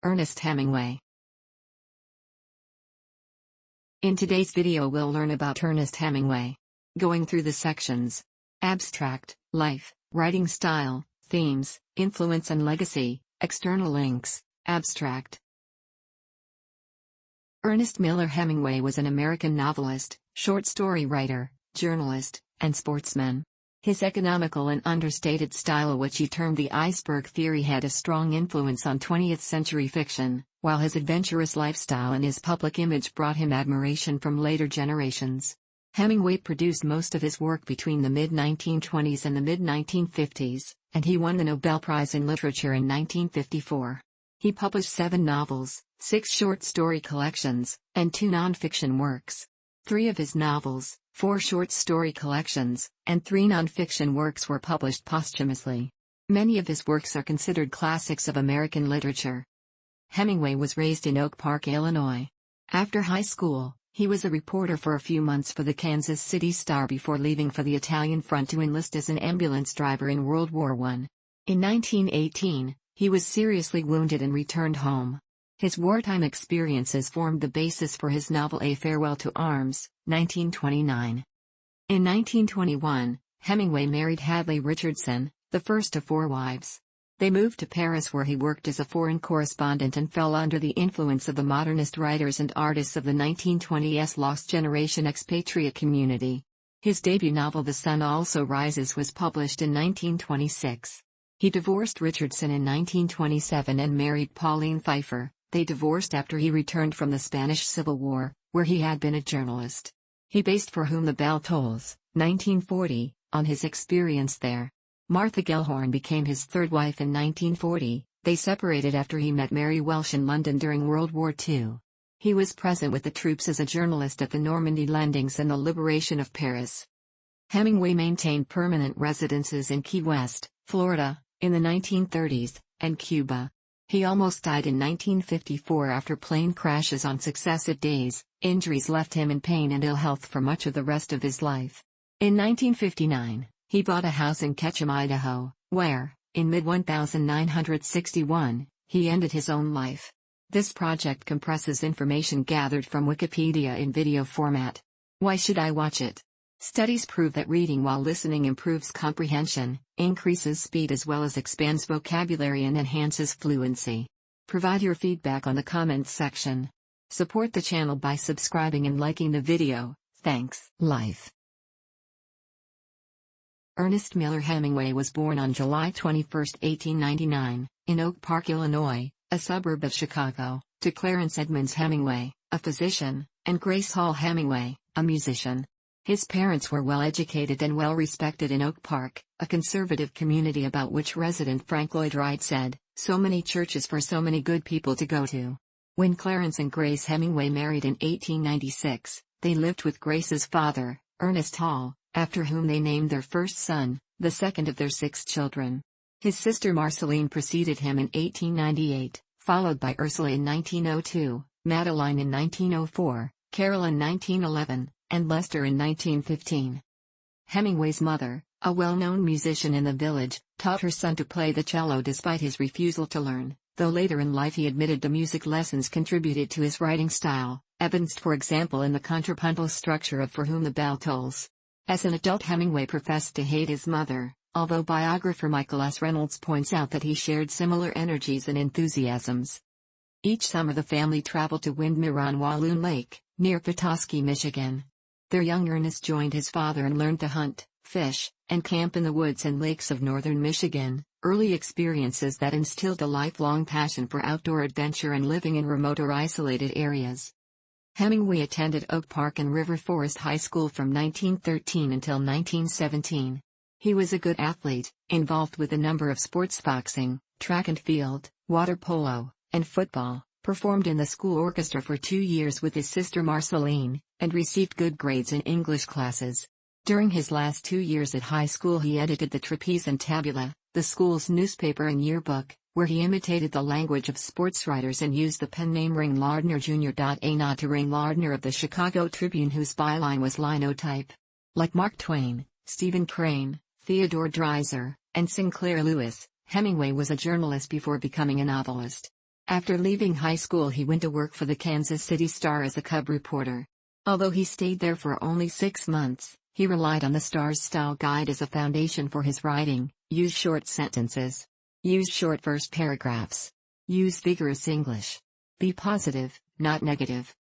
Ernest Hemingway. In today's video we'll learn about Ernest Hemingway. Going through the sections: abstract, life, writing style, themes, influence and legacy, external links. Abstract. Ernest Miller Hemingway was an American novelist, short story writer, journalist, and sportsman. His economical and understated style, which he termed the iceberg theory, had a strong influence on 20th-century fiction, while his adventurous lifestyle and his public image brought him admiration from later generations. Hemingway produced most of his work between the mid-1920s and the mid-1950s, and he won the Nobel Prize in Literature in 1954. He published 7 novels, 6 short story collections, and 2 nonfiction works. 3 of his novels, 4 short story collections, and 3 nonfiction works were published posthumously. Many of his works are considered classics of American literature. Hemingway was raised in Oak Park, Illinois. After high school, he was a reporter for a few months for the Kansas City Star before leaving for the Italian front to enlist as an ambulance driver in World War I. In 1918, he was seriously wounded and returned home. His wartime experiences formed the basis for his novel A Farewell to Arms, 1929. In 1921, Hemingway married Hadley Richardson, the first of 4 wives. They moved to Paris, where he worked as a foreign correspondent and fell under the influence of the modernist writers and artists of the 1920s lost generation expatriate community. His debut novel The Sun Also Rises was published in 1926. He divorced Richardson in 1927 and married Pauline Pfeiffer. They divorced after he returned from the Spanish Civil War, where he had been a journalist. He based For Whom the Bell Tolls, 1940, on his experience there. Martha Gellhorn became his 3rd wife in 1940. They separated after he met Mary Welsh in London during World War II. He was present with the troops as a journalist at the Normandy landings and the liberation of Paris. Hemingway maintained permanent residences in Key West, Florida, in the 1930s, and Cuba. He almost died in 1954 after plane crashes on successive days. Injuries left him in pain and ill health for much of the rest of his life. In 1959, he bought a house in Ketchum, Idaho, where, in mid-1961, he ended his own life. This project compresses information gathered from Wikipedia in video format. Why should I watch it? Studies prove that reading while listening improves comprehension, increases speed as well as expands vocabulary and enhances fluency. Provide your feedback on the comments section. Support the channel by subscribing and liking the video. Thanks. Life. Ernest Miller Hemingway was born on July 21, 1899, in Oak Park, Illinois, a suburb of Chicago, to Clarence Edmonds Hemingway, a physician, and Grace Hall Hemingway, a musician. His parents were well-educated and well-respected in Oak Park, a conservative community about which resident Frank Lloyd Wright said, "So many churches for so many good people to go to." When Clarence and Grace Hemingway married in 1896, they lived with Grace's father, Ernest Hall, after whom they named their first son, the second of their 6 children. His sister Marceline preceded him in 1898, followed by Ursula in 1902, Madeline in 1904, Carol in 1911, and Lester in 1915. Hemingway's mother, a well-known musician in the village, taught her son to play the cello despite his refusal to learn, though later in life he admitted the music lessons contributed to his writing style, evidenced for example in the contrapuntal structure of For Whom the Bell Tolls. As an adult, Hemingway professed to hate his mother, although biographer Michael S. Reynolds points out that he shared similar energies and enthusiasms. Each summer the family traveled to Windmere on Walloon Lake, near Petoskey, Michigan. Their young Ernest joined his father and learned to hunt, fish, and camp in the woods and lakes of northern Michigan, early experiences that instilled a lifelong passion for outdoor adventure and living in remote or isolated areas. Hemingway attended Oak Park and River Forest High School from 1913 until 1917. He was a good athlete, involved with a number of sports: boxing, track and field, water polo, and football, performed in the school orchestra for 2 years with his sister Marceline, and received good grades in English classes. During his last 2 years at high school he edited the Trapeze and Tabula, the school's newspaper and yearbook, where he imitated the language of sports writers and used the pen name Ring Lardner Jr. A nod to Ring Lardner of the Chicago Tribune, whose byline was linotype. Like Mark Twain, Stephen Crane, Theodore Dreiser, and Sinclair Lewis, Hemingway was a journalist before becoming a novelist. After leaving high school, he went to work for the Kansas City Star as a cub reporter. Although he stayed there for only 6 months, he relied on the Star's style guide as a foundation for his writing. Use short sentences. Use short verse paragraphs. Use vigorous English. Be positive, not negative.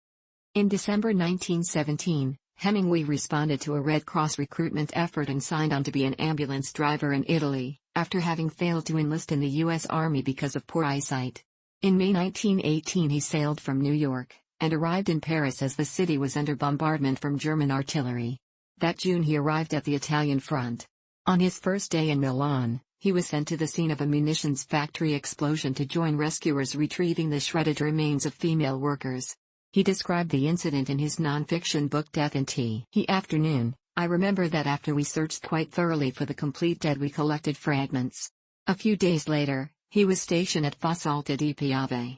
In December 1917, Hemingway responded to a Red Cross recruitment effort and signed on to be an ambulance driver in Italy, after having failed to enlist in the U.S. Army because of poor eyesight. In May 1918 he sailed from New York, and arrived in Paris as the city was under bombardment from German artillery. That June he arrived at the Italian front. On his first day in Milan, he was sent to the scene of a munitions factory explosion to join rescuers retrieving the shredded remains of female workers. He described the incident in his non-fiction book Death in Tea. Afternoon, I remember that after we searched quite thoroughly for the complete dead we collected fragments. A few days later, he was stationed at Fossalta di Piave.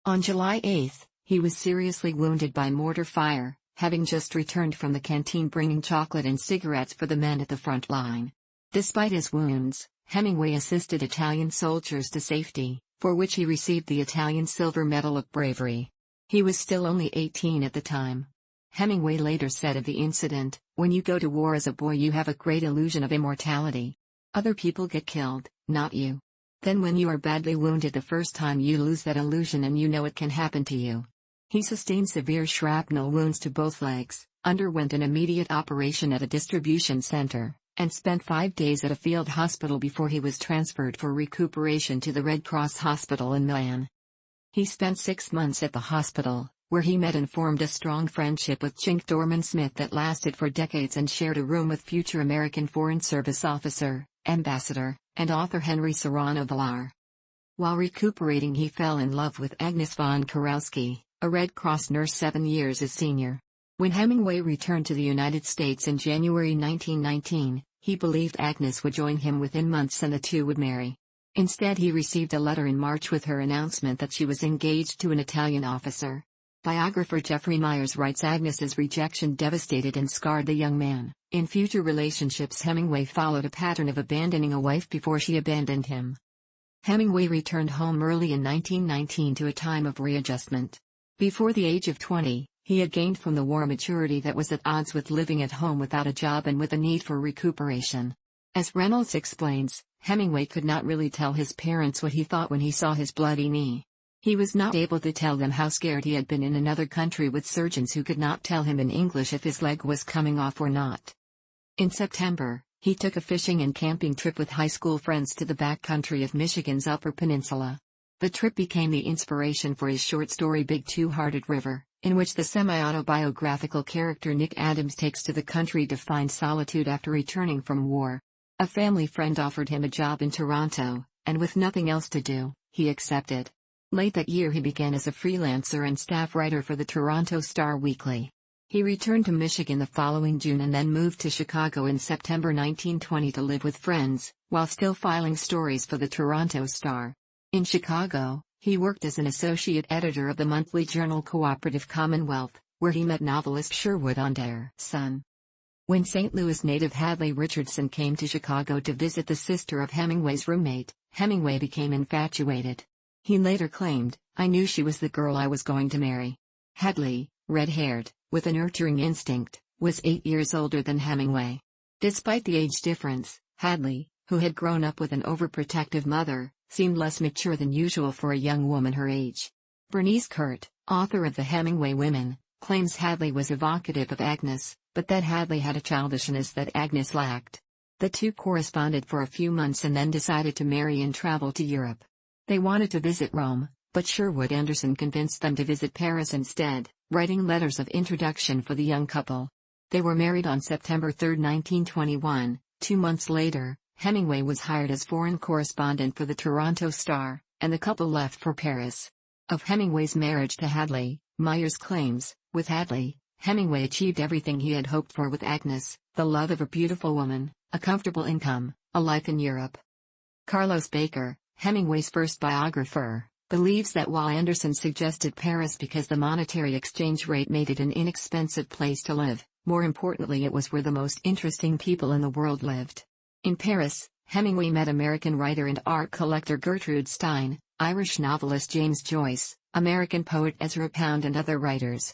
On July 8, he was seriously wounded by mortar fire, having just returned from the canteen bringing chocolate and cigarettes for the men at the front line. Despite his wounds, Hemingway assisted Italian soldiers to safety, for which he received the Italian Silver Medal of Bravery. He was still only 18 at the time. Hemingway later said of the incident, "When you go to war as a boy you have a great illusion of immortality. Other people get killed, not you. Then when you are badly wounded the first time you lose that illusion and you know it can happen to you." He sustained severe shrapnel wounds to both legs, underwent an immediate operation at a distribution center, and spent 5 days at a field hospital before he was transferred for recuperation to the Red Cross Hospital in Milan. He spent 6 months at the hospital, where he met and formed a strong friendship with Chink Dorman Smith that lasted for decades and shared a room with future American Foreign Service officer, ambassador, and author Henry Serrano Villar. While recuperating he fell in love with Agnes von Kurowski, a Red Cross nurse 7 years his senior. When Hemingway returned to the United States in January 1919, he believed Agnes would join him within months and the two would marry. Instead he received a letter in March with her announcement that she was engaged to an Italian officer. Biographer Jeffrey Myers writes Agnes's rejection devastated and scarred the young man. In future relationships Hemingway followed a pattern of abandoning a wife before she abandoned him. Hemingway returned home early in 1919 to a time of readjustment. Before the age of 20, he had gained from the war maturity that was at odds with living at home without a job and with a need for recuperation. As Reynolds explains, Hemingway could not really tell his parents what he thought when he saw his bloody knee. He was not able to tell them how scared he had been in another country with surgeons who could not tell him in English if his leg was coming off or not. In September, he took a fishing and camping trip with high school friends to the backcountry of Michigan's Upper Peninsula. The trip became the inspiration for his short story Big Two-Hearted River, in which the semi-autobiographical character Nick Adams takes to the country to find solitude after returning from war. A family friend offered him a job in Toronto, and with nothing else to do, he accepted. Late that year he began as a freelancer and staff writer for the Toronto Star Weekly. He returned to Michigan the following June and then moved to Chicago in September 1920 to live with friends, while still filing stories for the Toronto Star. In Chicago, he worked as an associate editor of the monthly journal Cooperative Commonwealth, where he met novelist Sherwood Anderson. When St. Louis native Hadley Richardson came to Chicago to visit the sister of Hemingway's roommate, Hemingway became infatuated. He later claimed, "I knew she was the girl I was going to marry." Hadley, red-haired, with a nurturing instinct, was 8 years older than Hemingway. Despite the age difference, Hadley, who had grown up with an overprotective mother, seemed less mature than usual for a young woman her age. Bernice Kurt, author of The Hemingway Women, claims Hadley was evocative of Agnes, but that Hadley had a childishness that Agnes lacked. The two corresponded for a few months and then decided to marry and travel to Europe. They wanted to visit Rome, but Sherwood Anderson convinced them to visit Paris instead, writing letters of introduction for the young couple. They were married on September 3, 1921. 2 months later, Hemingway was hired as foreign correspondent for the Toronto Star, and the couple left for Paris. Of Hemingway's marriage to Hadley, Myers claims, with Hadley, Hemingway achieved everything he had hoped for with Agnes, the love of a beautiful woman, a comfortable income, a life in Europe. Carlos Baker, Hemingway's first biographer, believes that while Anderson suggested Paris because the monetary exchange rate made it an inexpensive place to live, more importantly it was where the most interesting people in the world lived. In Paris, Hemingway met American writer and art collector Gertrude Stein, Irish novelist James Joyce, American poet Ezra Pound and other writers.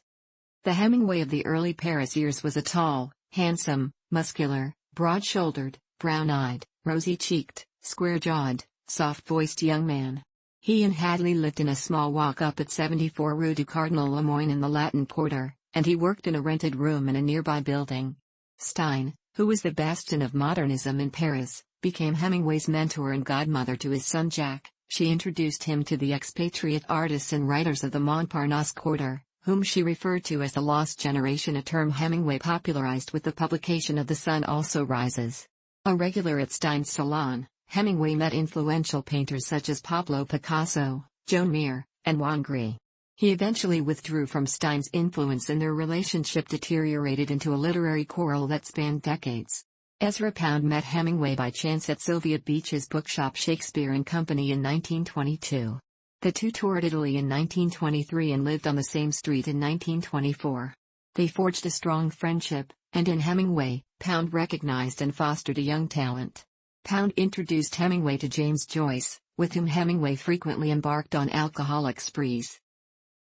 The Hemingway of the early Paris years was a tall, handsome, muscular, broad-shouldered, brown-eyed, rosy-cheeked, square-jawed, soft-voiced young man. He and Hadley lived in a small walk-up at 74 Rue du Cardinal Lemoyne in the Latin Quarter, and he worked in a rented room in a nearby building. Stein, who was the bastion of modernism in Paris, became Hemingway's mentor and godmother to his son Jack. She introduced him to the expatriate artists and writers of the Montparnasse Quarter, whom she referred to as the Lost Generation, a term Hemingway popularized with the publication of The Sun Also Rises. A regular at Stein's salon, Hemingway met influential painters such as Pablo Picasso, Joan Mir, and Juan Gris. He eventually withdrew from Stein's influence and their relationship deteriorated into a literary quarrel that spanned decades. Ezra Pound met Hemingway by chance at Sylvia Beach's bookshop Shakespeare and Company in 1922. The two toured Italy in 1923 and lived on the same street in 1924. They forged a strong friendship, and in Hemingway, Pound recognized and fostered a young talent. Pound introduced Hemingway to James Joyce, with whom Hemingway frequently embarked on alcoholic sprees.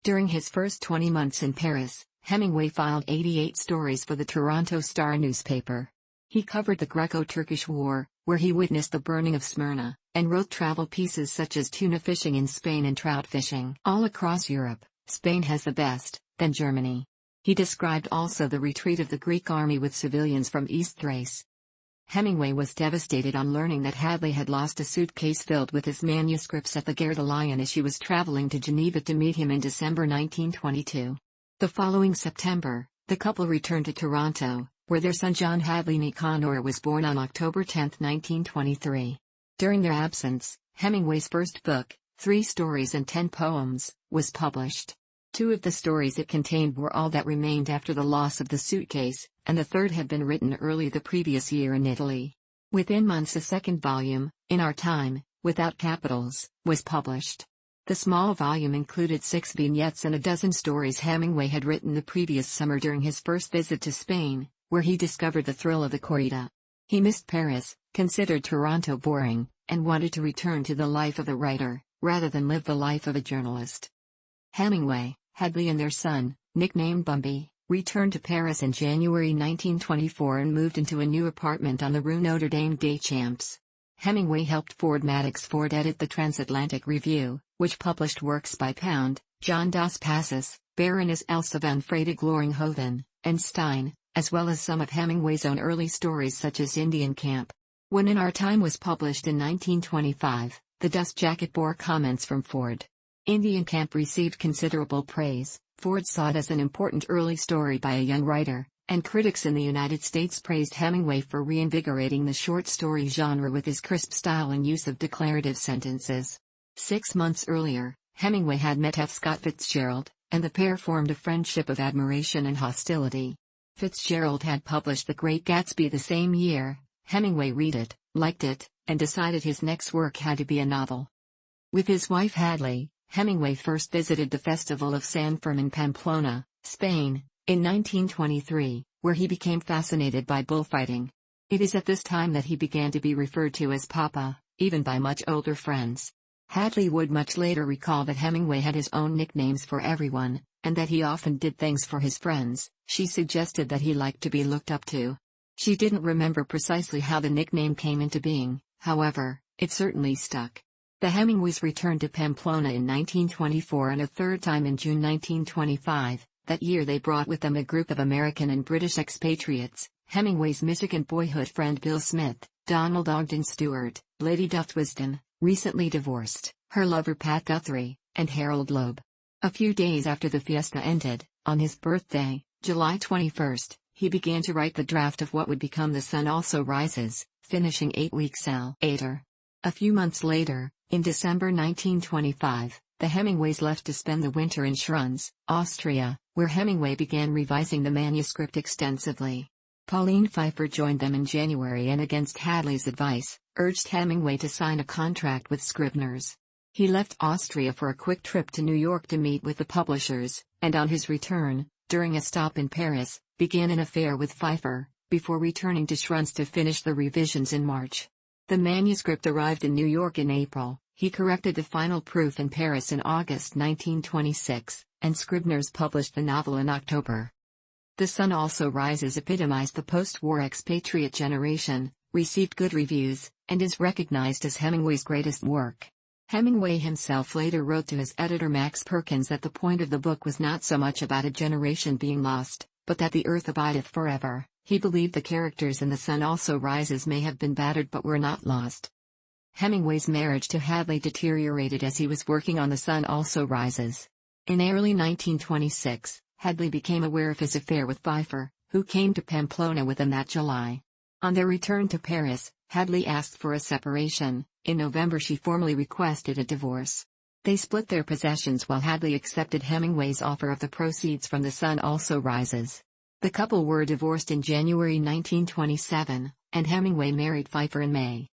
During his first 20 months in Paris, Hemingway filed 88 stories for the Toronto Star newspaper. He covered the Greco-Turkish War, where he witnessed the burning of Smyrna, and wrote travel pieces such as tuna fishing in Spain and trout fishing all across Europe. Spain has the best, then Germany. He described also the retreat of the Greek army with civilians from East Thrace. Hemingway was devastated on learning that Hadley had lost a suitcase filled with his manuscripts at the Gare de Lyon as she was traveling to Geneva to meet him in December 1922. The following September, the couple returned to Toronto, where their son John Hadley Nicanor was born on October 10, 1923. During their absence, Hemingway's first book, 3 Stories and 10 Poems, was published. 2 of the stories it contained were all that remained after the loss of the suitcase, and the third had been written early the previous year in Italy. Within months a second volume, In Our Time, without capitals, was published. The small volume included 6 vignettes and a dozen stories Hemingway had written the previous summer during his first visit to Spain, where he discovered the thrill of the corrida. He missed Paris, considered Toronto boring, and wanted to return to the life of a writer, rather than live the life of a journalist. Hemingway, Hadley and their son, nicknamed Bumby, returned to Paris in January 1924 and moved into a new apartment on the Rue Notre Dame des Champs. Hemingway helped Ford Madox Ford edit the Transatlantic Review, which published works by Pound, John Dos Passos, Baroness Elsa van Freydig-Loringhoven, and Stein, as well as some of Hemingway's own early stories such as Indian Camp. When In Our Time was published in 1925, the dust jacket bore comments from Ford. Indian Camp received considerable praise. Ford saw it as an important early story by a young writer, and critics in the United States praised Hemingway for reinvigorating the short story genre with his crisp style and use of declarative sentences. 6 months earlier, Hemingway had met F. Scott Fitzgerald, and the pair formed a friendship of admiration and hostility. Fitzgerald had published The Great Gatsby the same year. Hemingway read it, liked it, and decided his next work had to be a novel. With his wife Hadley, Hemingway first visited the Festival of San Fermin in Pamplona, Spain, in 1923, where he became fascinated by bullfighting. It is at this time that he began to be referred to as Papa, even by much older friends. Hadley would much later recall that Hemingway had his own nicknames for everyone, and that he often did things for his friends. She suggested that he liked to be looked up to. She didn't remember precisely how the nickname came into being, however, it certainly stuck. The Hemingways returned to Pamplona in 1924 and a third time in June 1925. That year they brought with them a group of American and British expatriates, Hemingway's Michigan boyhood friend Bill Smith, Donald Ogden Stewart, Lady Duff Wisdom, recently divorced, her lover Pat Guthrie, and Harold Loeb. A few days after the fiesta ended, on his birthday, July 21, he began to write the draft of what would become The Sun Also Rises, finishing 8 weeks later. A few months later, in December 1925, the Hemingways left to spend the winter in Schruns, Austria, where Hemingway began revising the manuscript extensively. Pauline Pfeiffer joined them in January and against Hadley's advice, urged Hemingway to sign a contract with Scribner's. He left Austria for a quick trip to New York to meet with the publishers, and on his return, during a stop in Paris, began an affair with Pfeiffer, before returning to Schruns to finish the revisions in March. The manuscript arrived in New York in April. He corrected the final proof in Paris in August 1926, and Scribner's published the novel in October. The Sun Also Rises epitomized the post-war expatriate generation, received good reviews, and is recognized as Hemingway's greatest work. Hemingway himself later wrote to his editor Max Perkins that the point of the book was not so much about a generation being lost, but that the earth abideth forever. He believed the characters in The Sun Also Rises may have been battered but were not lost. Hemingway's marriage to Hadley deteriorated as he was working on The Sun Also Rises. In early 1926, Hadley became aware of his affair with Pfeiffer, who came to Pamplona with him that July. On their return to Paris, Hadley asked for a separation. In November she formally requested a divorce. They split their possessions while Hadley accepted Hemingway's offer of the proceeds from The Sun Also Rises. The couple were divorced in January 1927, and Hemingway married Pfeiffer in May.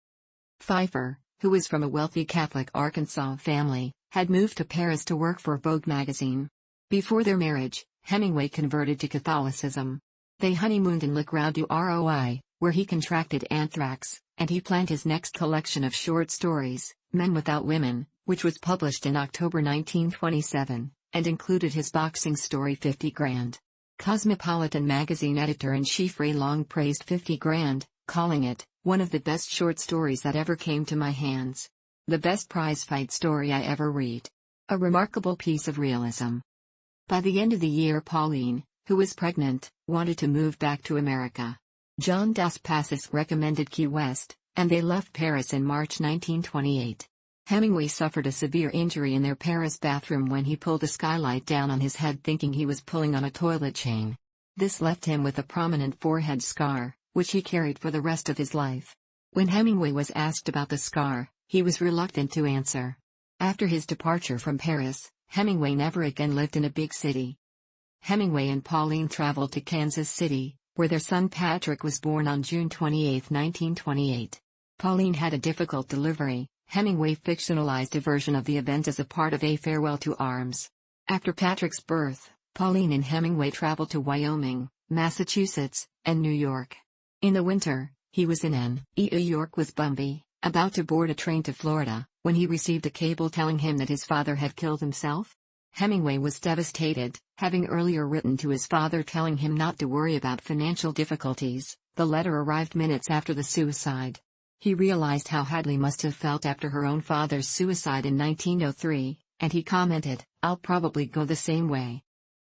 Pfeiffer, who was from a wealthy Catholic Arkansas family, had moved to Paris to work for Vogue magazine. Before their marriage, Hemingway converted to Catholicism. They honeymooned in Le Grand du Roi, where he contracted anthrax, and he planned his next collection of short stories, Men Without Women, which was published in October 1927, and included his boxing story 50 Grand. Cosmopolitan magazine editor-in-chief Ray Long praised 50 Grand, calling it one of the best short stories that ever came to my hands. The best prize fight story I ever read. A remarkable piece of realism. By the end of the year Pauline, who was pregnant, wanted to move back to America. John Dos Passos recommended Key West, and they left Paris in March 1928. Hemingway suffered a severe injury in their Paris bathroom when he pulled a skylight down on his head thinking he was pulling on a toilet chain. This left him with a prominent forehead scar, which he carried for the rest of his life. When Hemingway was asked about the scar, he was reluctant to answer. After his departure from Paris, Hemingway never again lived in a big city. Hemingway and Pauline traveled to Kansas City, where their son Patrick was born on June 28, 1928. Pauline had a difficult delivery. Hemingway fictionalized a version of the event as a part of A Farewell to Arms. After Patrick's birth, Pauline and Hemingway traveled to Wyoming, Massachusetts, and New York. In the winter, he was in New York with Bumby, about to board a train to Florida, when he received a cable telling him that his father had killed himself. Hemingway was devastated, having earlier written to his father telling him not to worry about financial difficulties. The letter arrived minutes after the suicide. He realized how Hadley must have felt after her own father's suicide in 1903, and he commented, "I'll probably go the same way."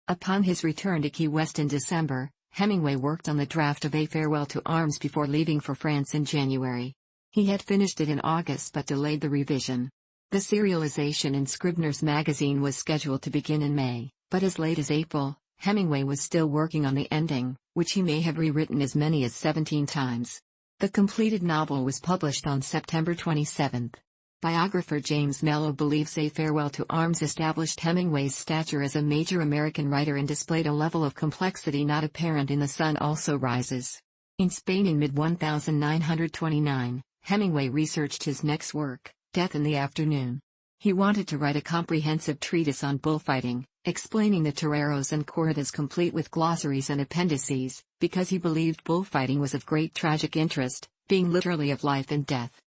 Upon his return to Key West in December, Hemingway worked on the draft of A Farewell to Arms before leaving for France in January. He had finished it in August but delayed the revision. The serialization in Scribner's magazine was scheduled to begin in May, but as late as April, Hemingway was still working on the ending, which he may have rewritten as many as 17 times. The completed novel was published on September 27. Biographer James Mello believes A Farewell to Arms established Hemingway's stature as a major American writer and displayed a level of complexity not apparent in The Sun Also Rises. In Spain in mid-1929, Hemingway researched his next work, Death in the Afternoon. He wanted to write a comprehensive treatise on bullfighting, explaining the toreros and corridas complete with glossaries and appendices, because he believed bullfighting was of great tragic interest, being literally of life and death.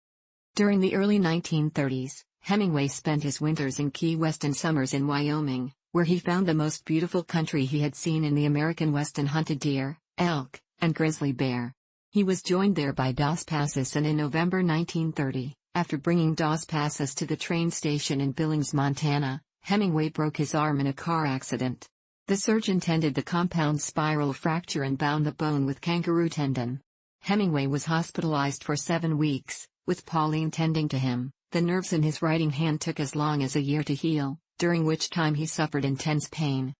During the early 1930s, Hemingway spent his winters in Key West and summers in Wyoming, where he found the most beautiful country he had seen in the American West and hunted deer, elk, and grizzly bear. He was joined there by Dos Passos, and in November 1930, after bringing Dos Passos to the train station in Billings, Montana, Hemingway broke his arm in a car accident. The surgeon tended the compound spiral fracture and bound the bone with kangaroo tendon. Hemingway was hospitalized for 7 weeks, with Pauline tending to him. The nerves in his writing hand took as long as a year to heal, during which time he suffered intense pain.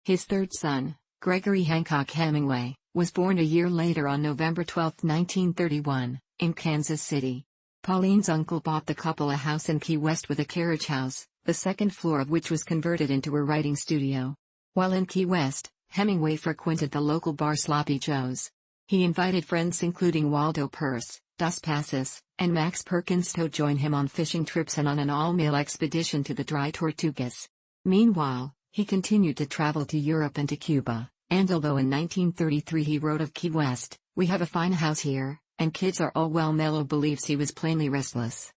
His third son, Gregory Hancock Hemingway, was born a year later on November 12, 1931, in Kansas City. Pauline's uncle bought the couple a house in Key West with a carriage house, the second floor of which was converted into a writing studio. While in Key West, Hemingway frequented the local bar Sloppy Joe's. He invited friends including Waldo Peirce, Dos Passos, and Max Perkins to join him on fishing trips and on an all-male expedition to the Dry Tortugas. Meanwhile, he continued to travel to Europe and to Cuba, and although in 1933 he wrote of Key West, "We have a fine house here, and kids are all well," Mello believes he was plainly restless.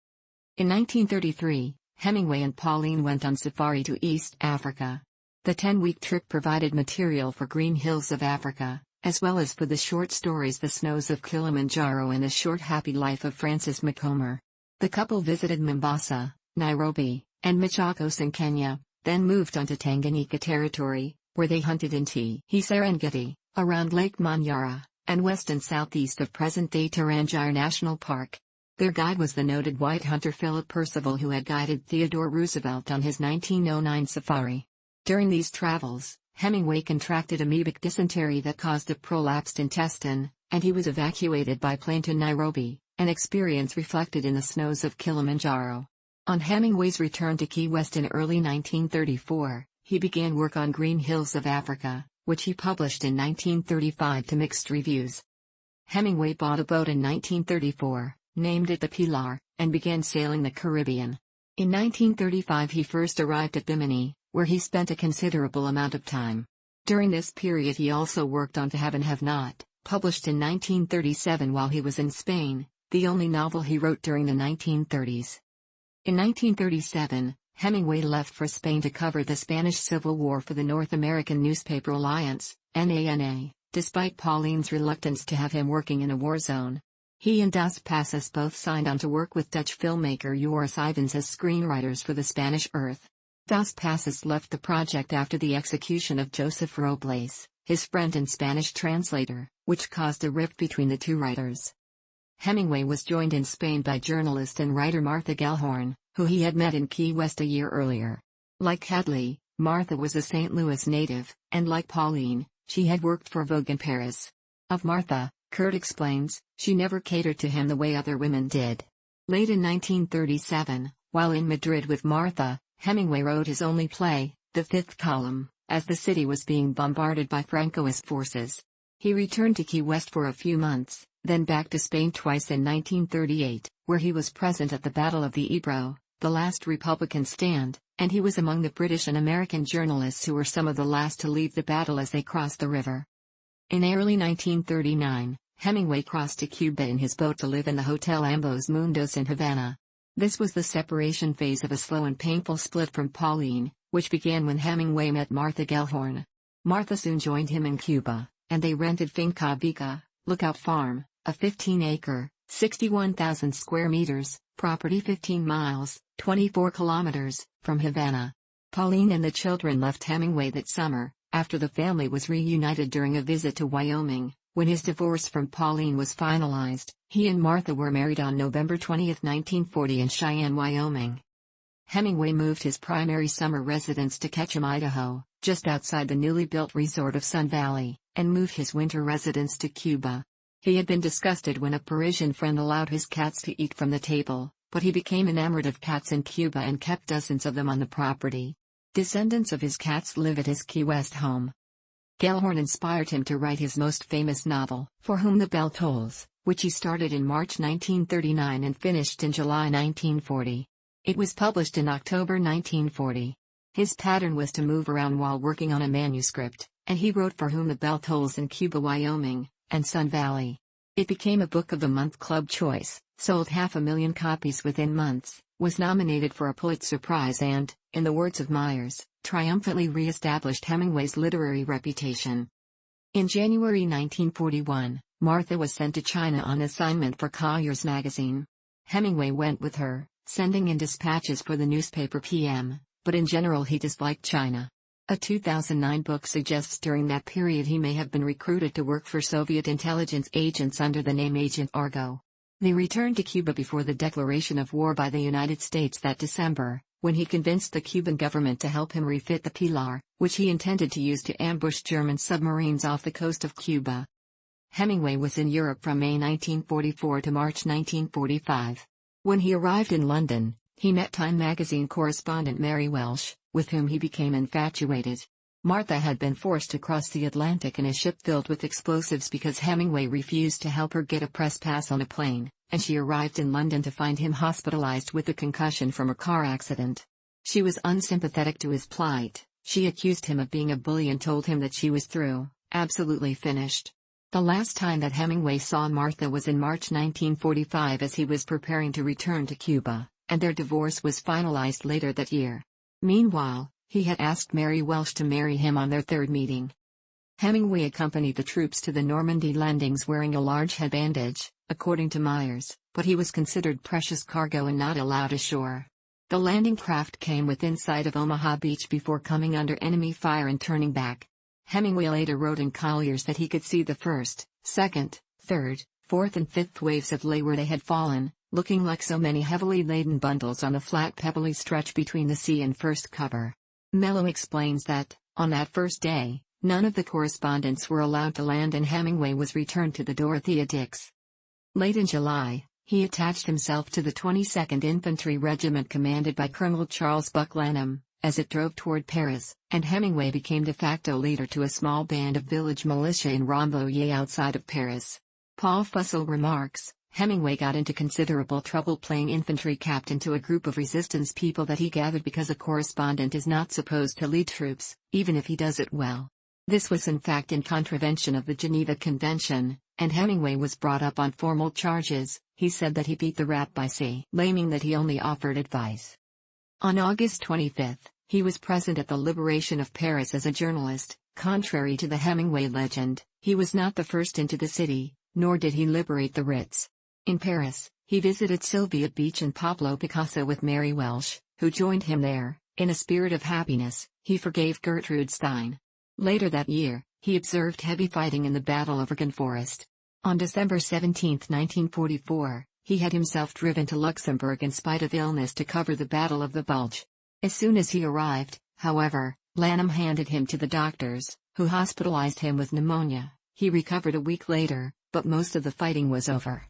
In 1933, Hemingway and Pauline went on safari to East Africa. The 10-week trip provided material for Green Hills of Africa, as well as for the short stories The Snows of Kilimanjaro and The Short Happy Life of Francis Macomber. The couple visited Mombasa, Nairobi, and Machakos in Kenya, then moved on to Tanganyika territory, where they hunted in Serengeti, around Lake Manyara, and west and southeast of present-day Tarangire National Park. Their guide was the noted white hunter Philip Percival, who had guided Theodore Roosevelt on his 1909 safari. During these travels, Hemingway contracted amoebic dysentery that caused a prolapsed intestine, and he was evacuated by plane to Nairobi, an experience reflected in The Snows of Kilimanjaro. On Hemingway's return to Key West in early 1934, he began work on Green Hills of Africa, which he published in 1935 to mixed reviews. Hemingway bought a boat in 1934, named it the Pilar, and began sailing the Caribbean. In 1935 he first arrived at Bimini, where he spent a considerable amount of time. During this period he also worked on To Have and Have Not, published in 1937 while he was in Spain, the only novel he wrote during the 1930s. In 1937, Hemingway left for Spain to cover the Spanish Civil War for the North American Newspaper Alliance, NANA, despite Pauline's reluctance to have him working in a war zone. He and Dos Passos both signed on to work with Dutch filmmaker Joris Ivens as screenwriters for The Spanish Earth. Dos Passos left the project after the execution of Joseph Robles, his friend and Spanish translator, which caused a rift between the two writers. Hemingway was joined in Spain by journalist and writer Martha Gellhorn, who he had met in Key West a year earlier. Like Hadley, Martha was a St. Louis native, and like Pauline, she had worked for Vogue in Paris. Of Martha, Kurt explains, she never catered to him the way other women did. Late in 1937, while in Madrid with Martha, Hemingway wrote his only play, The Fifth Column, as the city was being bombarded by Francoist forces. He returned to Key West for a few months, then back to Spain twice in 1938, where he was present at the Battle of the Ebro, the last Republican stand, and he was among the British and American journalists who were some of the last to leave the battle as they crossed the river. In early 1939, Hemingway crossed to Cuba in his boat to live in the Hotel Ambos Mundos in Havana. This was the separation phase of a slow and painful split from Pauline, which began when Hemingway met Martha Gellhorn. Martha soon joined him in Cuba, and they rented Finca Vica, Lookout Farm, a 15-acre, 61,000 square meters, property 15 miles, 24 kilometers, from Havana. Pauline and the children left Hemingway that summer, after the family was reunited during a visit to Wyoming. When his divorce from Pauline was finalized, he and Martha were married on November 20, 1940 in Cheyenne, Wyoming. Hemingway moved his primary summer residence to Ketchum, Idaho, just outside the newly built resort of Sun Valley, and moved his winter residence to Cuba. He had been disgusted when a Parisian friend allowed his cats to eat from the table, but he became enamored of cats in Cuba and kept dozens of them on the property. Descendants of his cats live at his Key West home. Gellhorn inspired him to write his most famous novel, For Whom the Bell Tolls, which he started in March 1939 and finished in July 1940. It was published in October 1940. His pattern was to move around while working on a manuscript, and he wrote For Whom the Bell Tolls in Cuba, Wyoming, and Sun Valley. It became a Book of the Month Club choice, sold 500,000 copies within months, was nominated for a Pulitzer Prize and, in the words of Myers, triumphantly re-established Hemingway's literary reputation. In January 1941, Martha was sent to China on assignment for Collier's magazine. Hemingway went with her, sending in dispatches for the newspaper PM, but in general he disliked China. A 2009 book suggests during that period he may have been recruited to work for Soviet intelligence agents under the name Agent Argo. They returned to Cuba before the declaration of war by the United States that December, when he convinced the Cuban government to help him refit the Pilar, which he intended to use to ambush German submarines off the coast of Cuba. Hemingway was in Europe from May 1944 to March 1945. When he arrived in London, he met Time magazine correspondent Mary Welsh, with whom he became infatuated. Martha had been forced to cross the Atlantic in a ship filled with explosives because Hemingway refused to help her get a press pass on a plane, and she arrived in London to find him hospitalized with a concussion from a car accident. She was unsympathetic to his plight. She accused him of being a bully and told him that she was through, absolutely finished. The last time that Hemingway saw Martha was in March 1945 as he was preparing to return to Cuba. and their divorce was finalized later that year. Meanwhile, he had asked Mary Welsh to marry him on their third meeting. Hemingway accompanied the troops to the Normandy landings wearing a large head bandage, according to Myers, but he was considered precious cargo and not allowed ashore. The landing craft came within sight of Omaha Beach before coming under enemy fire and turning back. Hemingway later wrote in Collier's that he could see the first, second, third, fourth and fifth waves of lay where they had fallen, looking like so many heavily laden bundles on the flat pebbly stretch between the sea and first cover. Mello explains that, on that first day, none of the correspondents were allowed to land and Hemingway was returned to the Dorothea Dix. Late in July, he attached himself to the 22nd Infantry Regiment commanded by Colonel Charles Buck Lanham, as it drove toward Paris, and Hemingway became de facto leader to a small band of village militia in Rambouillet outside of Paris. Paul Fussell remarks, Hemingway got into considerable trouble playing infantry captain to a group of resistance people that he gathered because a correspondent is not supposed to lead troops, even if he does it well. This was in fact in contravention of the Geneva Convention, and Hemingway was brought up on formal charges. He said that he beat the rat by claiming that he only offered advice. On August 25, he was present at the liberation of Paris as a journalist. Contrary to the Hemingway legend, he was not the first into the city, nor did he liberate the Ritz. In Paris, he visited Sylvia Beach and Pablo Picasso with Mary Welsh, who joined him there. In a spirit of happiness, he forgave Gertrude Stein. Later that year, he observed heavy fighting in the Battle of Argonne Forest. On December 17, 1944, he had himself driven to Luxembourg in spite of illness to cover the Battle of the Bulge. As soon as he arrived, however, Lanham handed him to the doctors, who hospitalized him with pneumonia. He recovered a week later, but most of the fighting was over.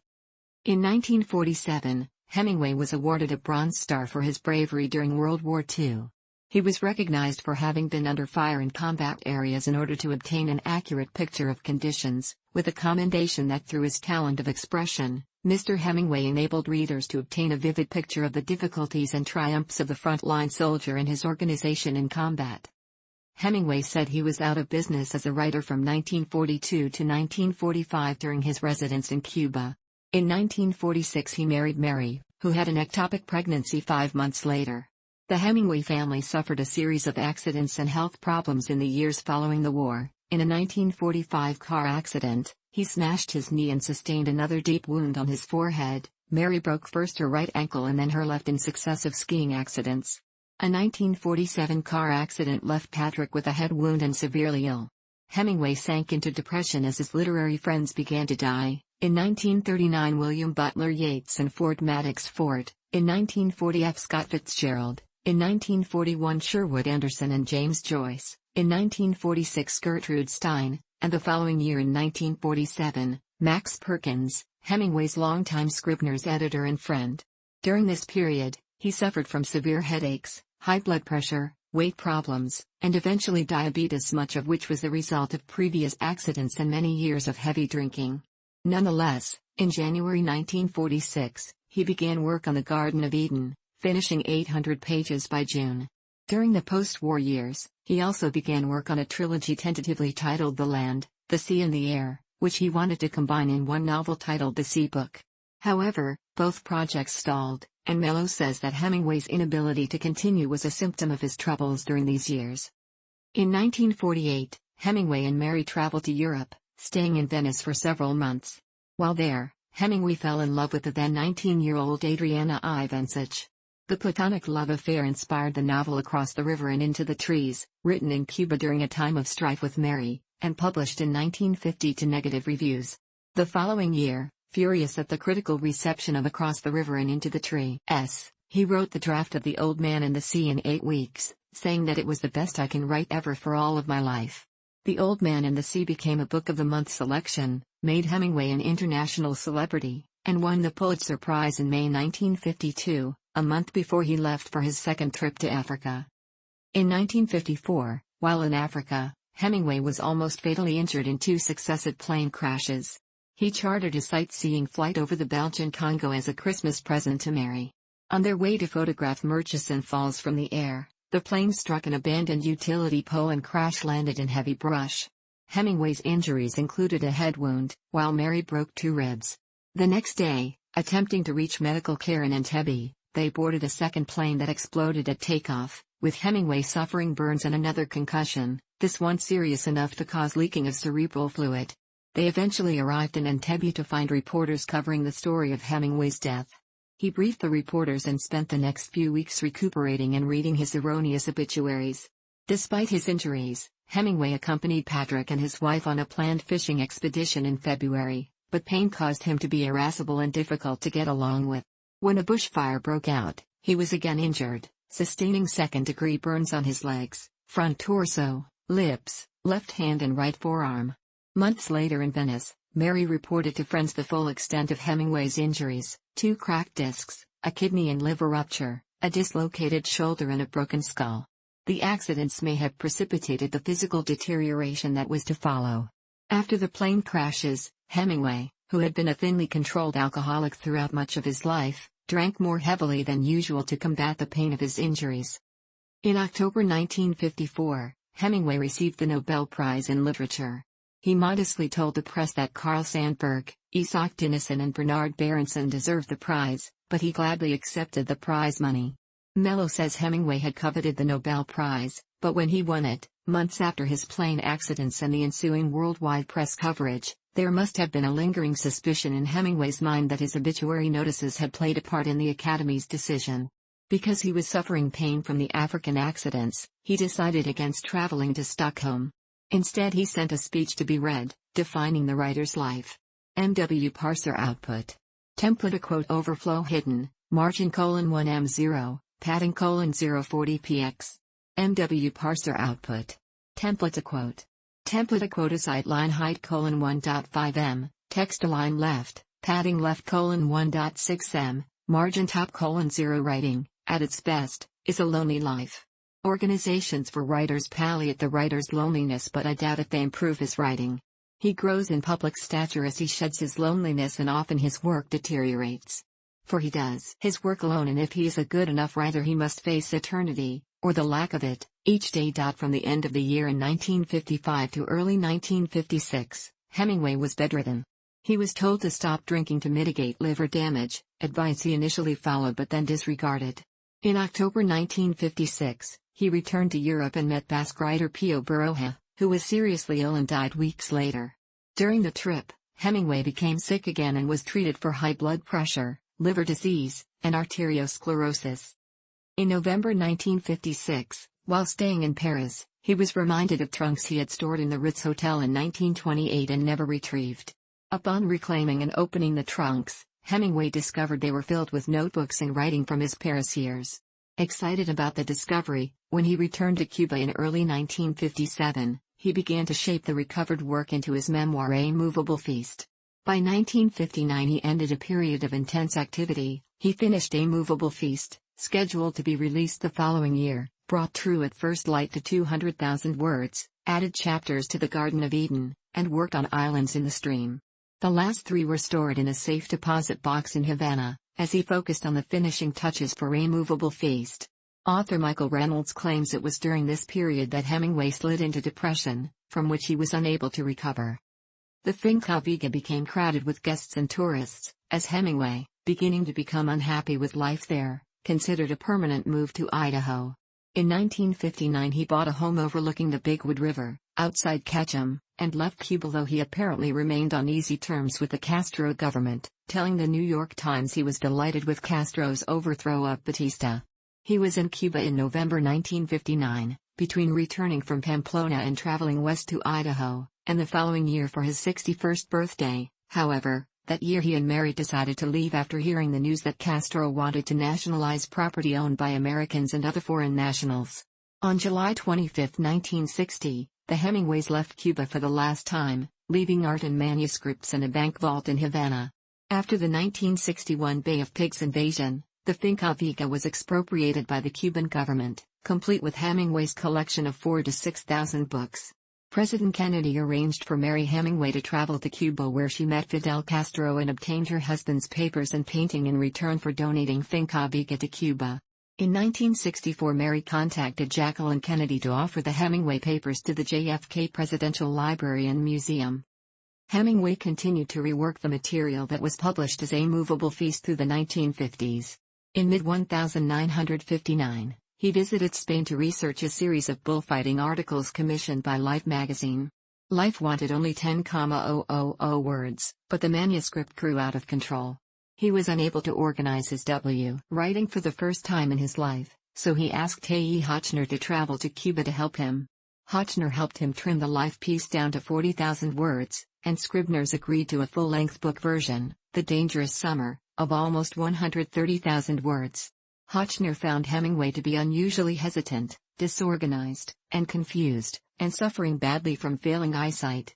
In 1947, Hemingway was awarded a Bronze Star for his bravery during World War II. He was recognized for having been under fire in combat areas in order to obtain an accurate picture of conditions, with a commendation that through his talent of expression, Mr. Hemingway enabled readers to obtain a vivid picture of the difficulties and triumphs of the front-line soldier and his organization in combat. Hemingway said he was out of business as a writer from 1942 to 1945 during his residence in Cuba. In 1946 he married Mary, who had an ectopic pregnancy 5 months later. The Hemingway family suffered a series of accidents and health problems in the years following the war. In a 1945 car accident, he smashed his knee and sustained another deep wound on his forehead. Mary broke first her right ankle and then her left in successive skiing accidents. A 1947 car accident left Patrick with a head wound and severely ill. Hemingway sank into depression as his literary friends began to die. In 1939 William Butler Yeats and Ford Madox Ford. In 1940 F. Scott Fitzgerald. In 1941 Sherwood Anderson and James Joyce. In 1946 Gertrude Stein, and the following year in 1947, Max Perkins, Hemingway's longtime Scribner's editor and friend. During this period, he suffered from severe headaches, high blood pressure, weight problems, and eventually diabetes, much of which was the result of previous accidents and many years of heavy drinking. Nonetheless, in January 1946, he began work on The Garden of Eden, finishing 800 pages by June. During the post-war years, he also began work on a trilogy tentatively titled The Land, the Sea and the Air, which he wanted to combine in one novel titled The Sea Book. However, both projects stalled, and Mello says that Hemingway's inability to continue was a symptom of his troubles during these years. In 1948, Hemingway and Mary traveled to Europe, staying in Venice for several months. While there, Hemingway fell in love with the then 19-year-old Adriana Ivancic. The platonic love affair inspired the novel Across the River and Into the Trees, written in Cuba during a time of strife with Mary, and published in 1950 to negative reviews. The following year, furious at the critical reception of Across the River and Into the Trees, he wrote the draft of The Old Man and the Sea in 8 weeks, saying that it was the best I can write ever for all of my life. The Old Man and the Sea became a Book of the Month selection, made Hemingway an international celebrity, and won the Pulitzer Prize in May 1952. A month before he left for his second trip to Africa. In 1954, while in Africa, Hemingway was almost fatally injured in 2 successive plane crashes. He chartered a sightseeing flight over the Belgian Congo as a Christmas present to Mary. On their way to photograph Murchison Falls from the air, the plane struck an abandoned utility pole and crash-landed in heavy brush. Hemingway's injuries included a head wound, while Mary broke 2 ribs. The next day, attempting to reach medical care in Entebbe, they boarded a second plane that exploded at takeoff, with Hemingway suffering burns and another concussion, this one serious enough to cause leaking of cerebral fluid. They eventually arrived in Entebbe to find reporters covering the story of Hemingway's death. He briefed the reporters and spent the next few weeks recuperating and reading his erroneous obituaries. Despite his injuries, Hemingway accompanied Patrick and his wife on a planned fishing expedition in February, but pain caused him to be irascible and difficult to get along with. When a bushfire broke out, he was again injured, sustaining second-degree burns on his legs, front torso, lips, left hand and right forearm. Months later in Venice, Mary reported to friends the full extent of Hemingway's injuries: 2 cracked discs, a kidney and liver rupture, a dislocated shoulder and a broken skull. The accidents may have precipitated the physical deterioration that was to follow. After the plane crashes, Hemingway, who had been a thinly controlled alcoholic throughout much of his life, drank more heavily than usual to combat the pain of his injuries. In October 1954, Hemingway received the Nobel Prize in Literature. He modestly told the press that Carl Sandburg, Isak Dinesen and Bernard Berenson deserved the prize, but he gladly accepted the prize money. Mello says Hemingway had coveted the Nobel Prize, but when he won it, months after his plane accidents and the ensuing worldwide press coverage, there must have been a lingering suspicion in Hemingway's mind that his obituary notices had played a part in the Academy's decision. Because he was suffering pain from the African accidents, he decided against traveling to Stockholm. Instead he sent a speech to be read, defining the writer's life. MW parser output. Template a quote overflow hidden, margin :1 M0, padding :040 px. MW parser output. Template a quote. Template a quote aside line height :1.5 m, text align left, padding left :1.6 m, margin top :0 writing, at its best, is a lonely life. Organizations for writers palliate the writer's loneliness, but I doubt if they improve his writing. He grows in public stature as he sheds his loneliness, and often his work deteriorates. For he does his work alone, and if he is a good enough writer he must face eternity, or the lack of it, each day. From the end of the year in 1955 to early 1956, Hemingway was bedridden. He was told to stop drinking to mitigate liver damage, advice he initially followed but then disregarded. In October 1956, he returned to Europe and met Basque writer Pio Baroja, who was seriously ill and died weeks later. During the trip, Hemingway became sick again and was treated for high blood pressure, liver disease, and arteriosclerosis. In November 1956, while staying in Paris, he was reminded of trunks he had stored in the Ritz Hotel in 1928 and never retrieved. Upon reclaiming and opening the trunks, Hemingway discovered they were filled with notebooks and writing from his Paris years. Excited about the discovery, when he returned to Cuba in early 1957, he began to shape the recovered work into his memoir A Movable Feast. By 1959 he ended a period of intense activity. He finished A Movable Feast, scheduled to be released the following year, brought True at First Light to 200,000 words, added chapters to the Garden of Eden, and worked on Islands in the Stream. The last 3 were stored in a safe deposit box in Havana, as he focused on the finishing touches for A Movable Feast. Author Michael Reynolds claims it was during this period that Hemingway slid into depression, from which he was unable to recover. The Finca Viga became crowded with guests and tourists, as Hemingway, beginning to become unhappy with life there, considered a permanent move to Idaho. In 1959 he bought a home overlooking the Bigwood River, outside Ketchum, and left Cuba, though he apparently remained on easy terms with the Castro government, telling the New York Times he was delighted with Castro's overthrow of Batista. He was in Cuba in November 1959, between returning from Pamplona and traveling west to Idaho, and the following year for his 61st birthday. However, that year he and Mary decided to leave after hearing the news that Castro wanted to nationalize property owned by Americans and other foreign nationals. On July 25, 1960, the Hemingways left Cuba for the last time, leaving art and manuscripts in a bank vault in Havana. After the 1961 Bay of Pigs invasion, the Finca Viga was expropriated by the Cuban government, complete with Hemingway's collection of 4,000 to 6,000 books. President Kennedy arranged for Mary Hemingway to travel to Cuba, where she met Fidel Castro and obtained her husband's papers and painting in return for donating Finca Viga to Cuba. In 1964 Mary contacted Jacqueline Kennedy to offer the Hemingway papers to the JFK Presidential Library and Museum. Hemingway continued to rework the material that was published as A Movable Feast through the 1950s. In mid-1959, he visited Spain to research a series of bullfighting articles commissioned by Life magazine. Life wanted only 10,000 words, but the manuscript grew out of control. He was unable to organize his writing for the first time in his life, so he asked A.E. Hotchner to travel to Cuba to help him. Hotchner helped him trim the Life piece down to 40,000 words, and Scribner's agreed to a full-length book version, The Dangerous Summer, of almost 130,000 words. Hotchner found Hemingway to be unusually hesitant, disorganized, and confused, and suffering badly from failing eyesight.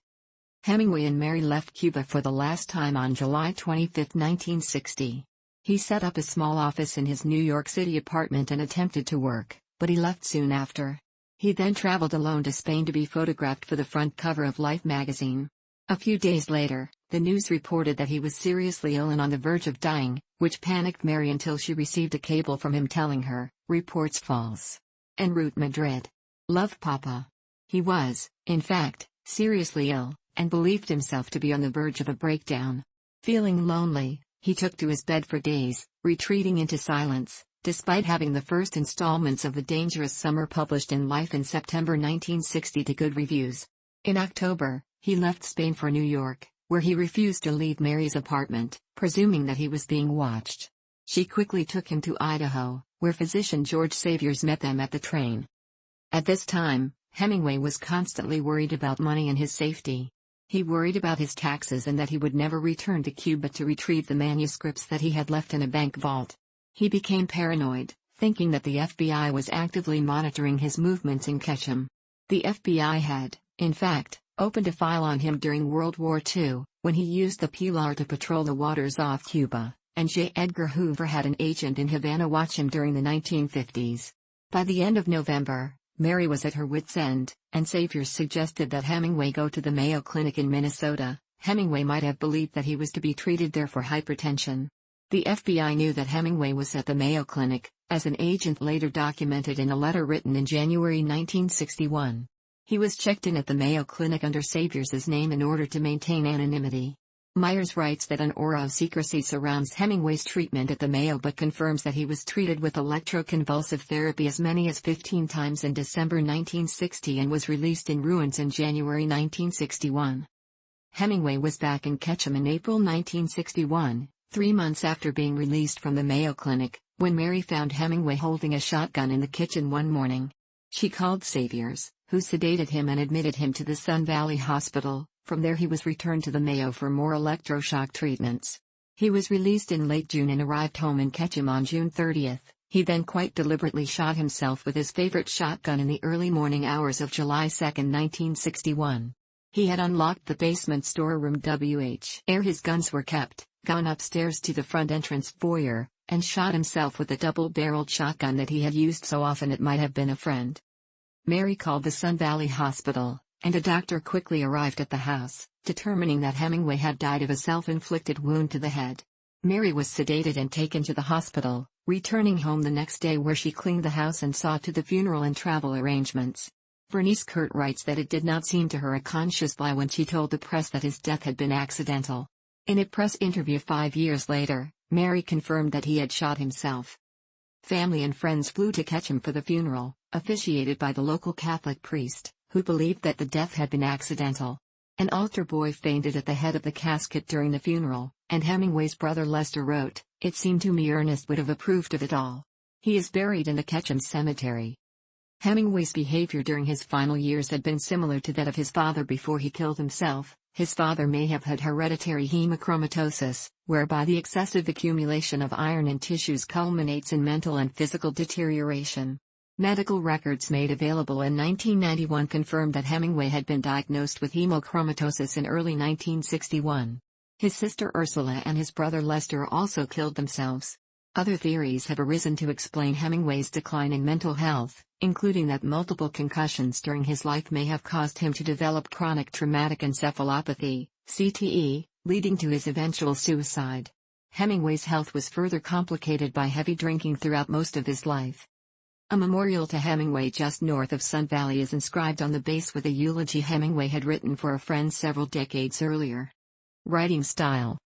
Hemingway and Mary left Cuba for the last time on July 25, 1960. He set up a small office in his New York City apartment and attempted to work, but he left soon after. He then traveled alone to Spain to be photographed for the front cover of Life magazine. A few days later, the news reported that he was seriously ill and on the verge of dying, which panicked Mary until she received a cable from him telling her, "Reports false. En route Madrid. Love Papa." He was, in fact, seriously ill, and believed himself to be on the verge of a breakdown. Feeling lonely, he took to his bed for days, retreating into silence, despite having the first installments of The Dangerous Summer published in Life in September 1960 to good reviews. In October, he left Spain for New York, where he refused to leave Mary's apartment, presuming that he was being watched. She quickly took him to Idaho, where physician George Saviors met them at the train. At this time, Hemingway was constantly worried about money and his safety. He worried about his taxes and that he would never return to Cuba to retrieve the manuscripts that he had left in a bank vault. He became paranoid, thinking that the FBI was actively monitoring his movements in Ketchum. The FBI had, in fact, opened a file on him during World War II, when he used the Pilar to patrol the waters off Cuba, and J. Edgar Hoover had an agent in Havana watch him during the 1950s. By the end of November, Mary was at her wit's end, and Saviors suggested that Hemingway go to the Mayo Clinic in Minnesota. Hemingway might have believed that he was to be treated there for hypertension. The FBI knew that Hemingway was at the Mayo Clinic, as an agent later documented in a letter written in January 1961. He was checked in at the Mayo Clinic under Saviors's name in order to maintain anonymity. Myers writes that an aura of secrecy surrounds Hemingway's treatment at the Mayo but confirms that he was treated with electroconvulsive therapy as many as 15 times in December 1960 and was released in ruins in January 1961. Hemingway was back in Ketchum in April 1961, 3 months after being released from the Mayo Clinic, when Mary found Hemingway holding a shotgun in the kitchen one morning. She called Saviors, who sedated him and admitted him to the Sun Valley Hospital. From there he was returned to the Mayo for more electroshock treatments. He was released in late June and arrived home in Ketchum on June 30. He then quite deliberately shot himself with his favorite shotgun in the early morning hours of July 2, 1961. He had unlocked the basement storeroom where his guns were kept, gone upstairs to the front entrance foyer, and shot himself with a double-barreled shotgun that he had used so often it might have been a friend. Mary called the Sun Valley Hospital, and a doctor quickly arrived at the house, determining that Hemingway had died of a self-inflicted wound to the head. Mary was sedated and taken to the hospital, returning home the next day where she cleaned the house and saw to the funeral and travel arrangements. Bernice Kurt writes that it did not seem to her a conscious lie when she told the press that his death had been accidental. In a press interview 5 years later, Mary confirmed that he had shot himself. Family and friends flew to Ketchum for the funeral, officiated by the local Catholic priest, who believed that the death had been accidental. An altar boy fainted at the head of the casket during the funeral, and Hemingway's brother Lester wrote, "It seemed to me Ernest would have approved of it all." He is buried in the Ketchum Cemetery. Hemingway's behavior during his final years had been similar to that of his father before he killed himself. His father may have had hereditary hemochromatosis, whereby the excessive accumulation of iron in tissues culminates in mental and physical deterioration. Medical records made available in 1991 confirmed that Hemingway had been diagnosed with hemochromatosis in early 1961. His sister Ursula and his brother Lester also killed themselves. Other theories have arisen to explain Hemingway's decline in mental health, including that multiple concussions during his life may have caused him to develop chronic traumatic encephalopathy, CTE, leading to his eventual suicide. Hemingway's health was further complicated by heavy drinking throughout most of his life. A memorial to Hemingway just north of Sun Valley is inscribed on the base with a eulogy Hemingway had written for a friend several decades earlier. Writing style.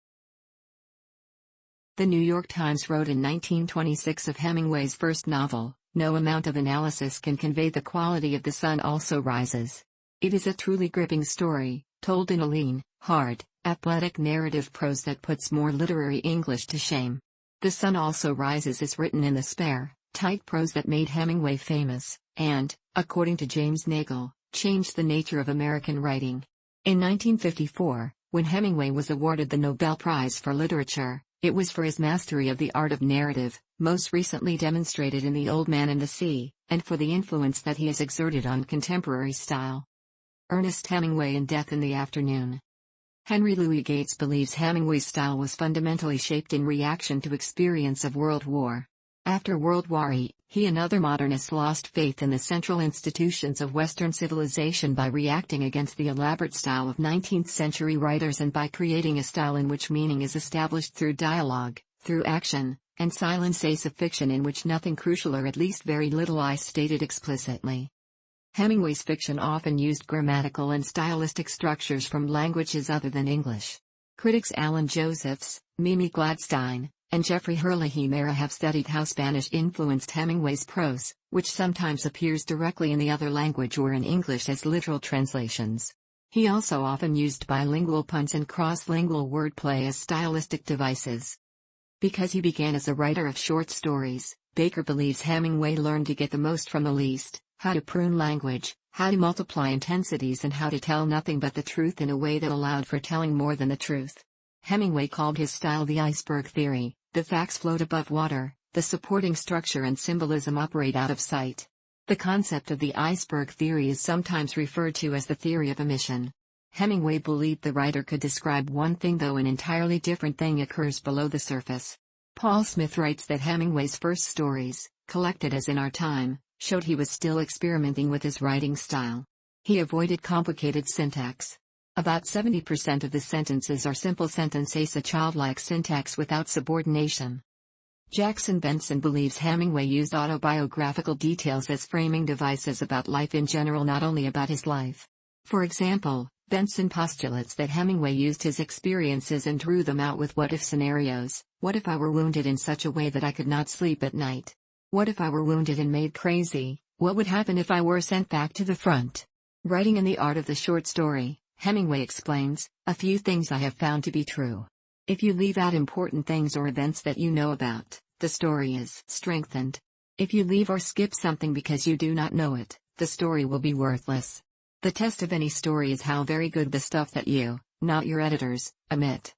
The New York Times wrote in 1926 of Hemingway's first novel, "No amount of analysis can convey the quality of The Sun Also Rises. It is a truly gripping story, told in a lean, hard, athletic narrative prose that puts more literary English to shame." The Sun Also Rises is written in the spare, tight prose that made Hemingway famous, and, according to James Nagle, changed the nature of American writing. In 1954, when Hemingway was awarded the Nobel Prize for Literature, it was for his mastery of the art of narrative, most recently demonstrated in The Old Man and the Sea, and for the influence that he has exerted on contemporary style. Ernest Hemingway and Death in the Afternoon. Henry Louis Gates believes Hemingway's style was fundamentally shaped in reaction to experience of World War. After World War I, he and other modernists lost faith in the central institutions of Western civilization by reacting against the elaborate style of 19th-century writers and by creating a style in which meaning is established through dialogue, through action, and silence, a fiction in which nothing crucial or at least very little is stated explicitly. Hemingway's fiction often used grammatical and stylistic structures from languages other than English. Critics Alan Josephs, Mimi Gladstein, and Jeffrey Herlihy-Mera have studied how Spanish influenced Hemingway's prose, which sometimes appears directly in the other language or in English as literal translations. He also often used bilingual puns and cross-lingual wordplay as stylistic devices. Because he began as a writer of short stories, Baker believes Hemingway learned to get the most from the least, how to prune language, how to multiply intensities, and how to tell nothing but the truth in a way that allowed for telling more than the truth. Hemingway called his style the iceberg theory. The facts float above water, the supporting structure and symbolism operate out of sight. The concept of the iceberg theory is sometimes referred to as the theory of omission. Hemingway believed the writer could describe one thing though an entirely different thing occurs below the surface. Paul Smith writes that Hemingway's first stories, collected as In Our Time, showed he was still experimenting with his writing style. He avoided complicated syntax. About 70% of the sentences are simple sentences, a childlike syntax without subordination. Jackson Benson believes Hemingway used autobiographical details as framing devices about life in general, not only about his life. For example, Benson postulates that Hemingway used his experiences and drew them out with what-if scenarios. What if I were wounded in such a way that I could not sleep at night? What if I were wounded and made crazy? What would happen if I were sent back to the front? Writing in the art of the short story, Hemingway explains, "A few things I have found to be true. If you leave out important things or events that you know about, the story is strengthened. If you leave or skip something because you do not know it, the story will be worthless. The test of any story is how very good the stuff that you, not your editors, omit."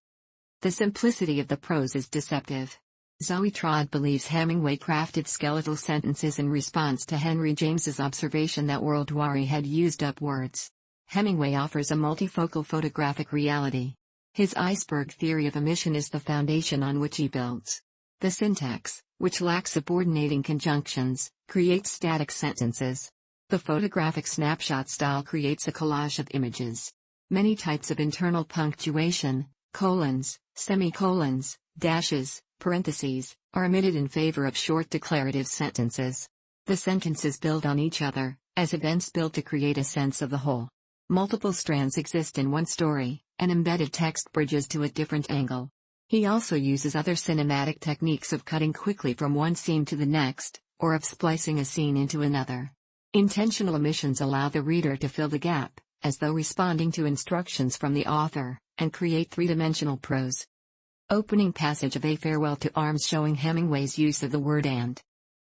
The simplicity of the prose is deceptive. Zoe Trott believes Hemingway crafted skeletal sentences in response to Henry James's observation that World War I had used up words. Hemingway offers a multifocal photographic reality. His iceberg theory of omission is the foundation on which he builds. The syntax, which lacks subordinating conjunctions, creates static sentences. The photographic snapshot style creates a collage of images. Many types of internal punctuation, colons, semicolons, dashes, parentheses, are omitted in favor of short declarative sentences. The sentences build on each other, as events build to create a sense of the whole. Multiple strands exist in one story, and embedded text bridges to a different angle. He also uses other cinematic techniques of cutting quickly from one scene to the next, or of splicing a scene into another. Intentional omissions allow the reader to fill the gap, as though responding to instructions from the author, and create three-dimensional prose. Opening passage of A Farewell to Arms, showing Hemingway's use of the word and.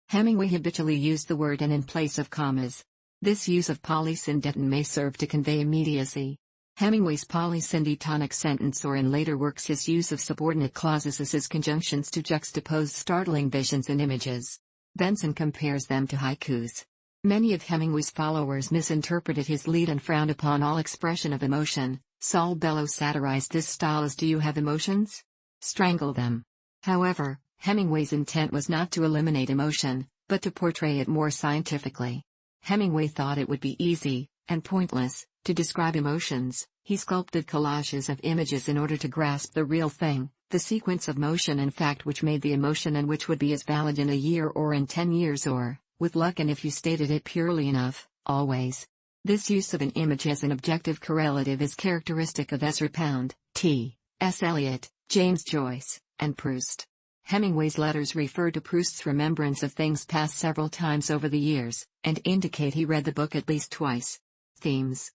Hemingway habitually used the word and in place of commas. This use of polysyndeton may serve to convey immediacy. Hemingway's polysyndetonic sentence, or in later works his use of subordinate clauses as his conjunctions to juxtapose startling visions and images. Benson compares them to haikus. Many of Hemingway's followers misinterpreted his lead and frowned upon all expression of emotion. Saul Bellow satirized this style as "Do you have emotions? Strangle them." However, Hemingway's intent was not to eliminate emotion, but to portray it more scientifically. Hemingway thought it would be easy, and pointless, to describe emotions. He sculpted collages of images in order to grasp the real thing, the sequence of motion and fact which made the emotion and which would be as valid in a year or in 10 years or, with luck and if you stated it purely enough, always. This use of an image as an objective correlative is characteristic of Ezra Pound, T. S. Eliot, James Joyce, and Proust. Hemingway's letters refer to Proust's remembrance of things passed several times over the years, and indicate he read the book at least twice. Themes.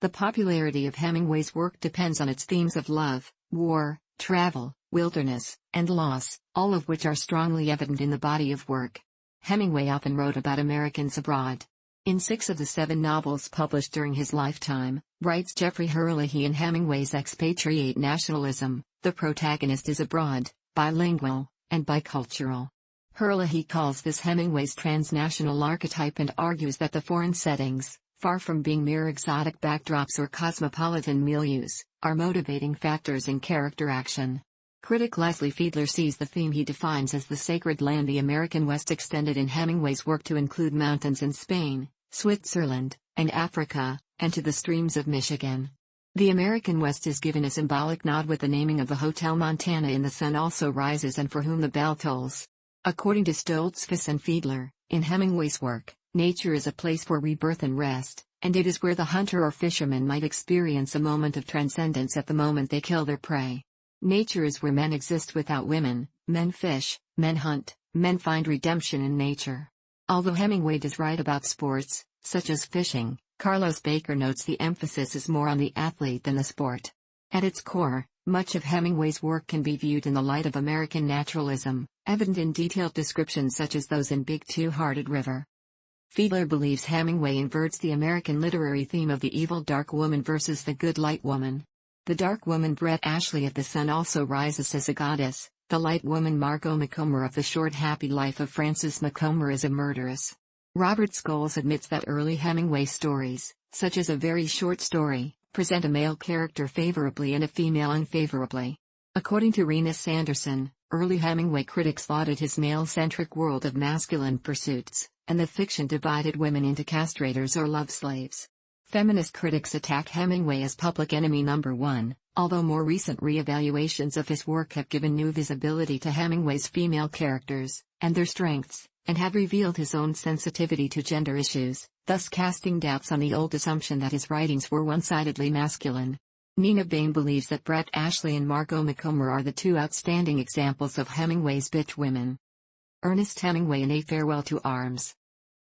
The popularity of Hemingway's work depends on its themes of love, war, travel, wilderness, and loss, all of which are strongly evident in the body of work. Hemingway often wrote about Americans abroad. In 6 of the 7 novels published during his lifetime, writes Jeffrey Herlihy in Hemingway's Expatriate Nationalism, the protagonist is abroad, bilingual, and bicultural. Herlihy calls this Hemingway's transnational archetype and argues that the foreign settings, far from being mere exotic backdrops or cosmopolitan milieus, are motivating factors in character action. Critic Leslie Fiedler sees the theme he defines as the sacred land the American West extended in Hemingway's work to include mountains in Spain, Switzerland, and Africa, and to the streams of Michigan. The American West is given a symbolic nod with the naming of the Hotel Montana in The Sun Also Rises and For Whom the Bell Tolls. According to Stoltzfus and Fiedler, in Hemingway's work, nature is a place for rebirth and rest, and it is where the hunter or fisherman might experience a moment of transcendence at the moment they kill their prey. Nature is where men exist without women, men fish, men hunt, men find redemption in nature. Although Hemingway does write about sports, such as fishing, Carlos Baker notes the emphasis is more on the athlete than the sport. At its core, much of Hemingway's work can be viewed in the light of American naturalism, evident in detailed descriptions such as those in Big Two-Hearted River. Fiedler believes Hemingway inverts the American literary theme of the evil dark woman versus the good light woman. The dark woman Brett Ashley of The Sun Also Rises as a goddess, the light woman Margot Macomber of The Short Happy Life of Frances Macomber is a murderess. Robert Scholes admits that early Hemingway stories, such as A Very Short Story, present a male character favorably and a female unfavorably. According to Rena Sanderson, early Hemingway critics lauded his male-centric world of masculine pursuits, and the fiction divided women into castrators or love slaves. Feminist critics attack Hemingway as public enemy number 1, although more recent re-evaluations of his work have given new visibility to Hemingway's female characters, and their strengths, and have revealed his own sensitivity to gender issues, thus casting doubts on the old assumption that his writings were one-sidedly masculine. Nina Bain believes that Brett Ashley and Margot Macomber are the 2 outstanding examples of Hemingway's bitch women. Ernest Hemingway in A Farewell to Arms.